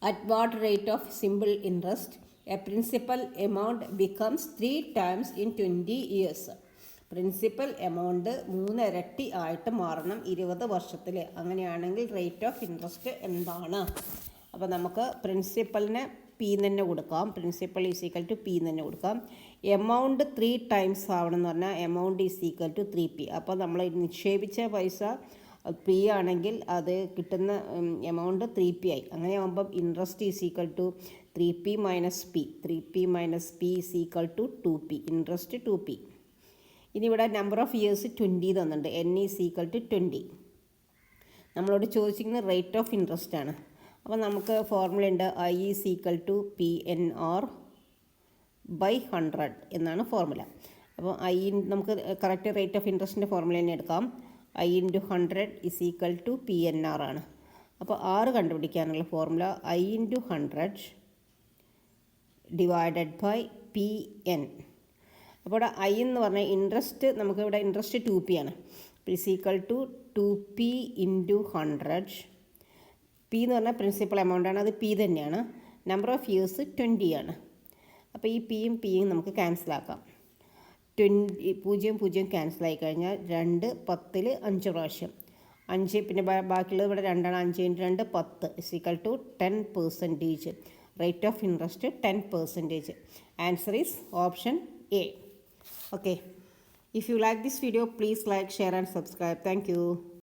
At what rate of simple interest a principal amount becomes 3 times in 20 years? Principal amount 3 ഇരട്ടി ആയിട്ട് മാറണം 20 വർഷത്തിൽ. അങ്ങനെയാണെങ്കിൽ റേറ്റ് ഓഫ് ഇൻട്രസ്റ്റ് എന്താണ്? അപ്പോൾ നമുക്ക് പ്രിൻസിപ്പലിന് പി തന്നെ കൊടുക്കാം. Principal is equal to P തന്നെ കൊടുക്കാം. എമൗണ്ട് 3 ടൈംസ് ആവണം എന്ന് പറഞ്ഞാൽ amount is equal to 3p. അപ്പോൾ നമ്മൾ നിക്ഷേപിച്ച പൈസ പി ആണെങ്കിൽ അത് കിട്ടുന്ന എമൗണ്ട് 3p ആയി. അങ്ങനെ ആകുമ്പം interest is equal to 3p minus P. 3p minus P is equal to 2p. Interest 2p. ഇനി ഇവിടെ നമ്പർ ഓഫ് ഇയേഴ്സ് 20 തന്നിട്ടുണ്ട്. n is equal to 20. നമ്മളോട് ചോദിച്ചിരിക്കുന്നത് റേറ്റ് ഓഫ് ഇൻട്രസ്റ്റ് ആണ്. അപ്പോൾ നമുക്ക് ഫോർമുല ഉണ്ട്. I is equal to P N R by 100 എന്നാണ് ഫോർമുല. അപ്പോൾ നമുക്ക് കറക്റ്റ് റേറ്റ് ഓഫ് ഇൻട്രസ്റ്റിൻ്റെ ഫോർമുല തന്നെ എടുക്കാം. I into 100 is equal to P N R ആണ്. അപ്പോൾ ആറ് കണ്ടുപിടിക്കാനുള്ള formula I into 100 divided by P N. അപ്പോൾ ഇവിടെ ഐ എന്ന് പറഞ്ഞാൽ ഇൻട്രസ്റ്റ്, നമുക്കിവിടെ ഇൻട്രസ്റ്റ് 2p ആണ്. Is equal to 2p into 100. P എന്ന് പറഞ്ഞാൽ പ്രിൻസിപ്പൽ എമൗണ്ട് ആണ്, അത് പി തന്നെയാണ്. നമ്പർ ഓഫ് ഇയേഴ്സ് 20 ആണ്. അപ്പോൾ ഈ പിയും നമുക്ക് ക്യാൻസലാക്കാം. 0 ക്യാൻസലായി കഴിഞ്ഞാൽ 2 10 5 പ്രാവശ്യം 5, പിന്നെ ബാക്കിയുള്ളത് ഇവിടെ 2 ആണ്. 5 × 2 10 is equal to 10%. Rate of interest 10%. Answer is option A. Okay. If you like this video, please like, share and subscribe. Thank you.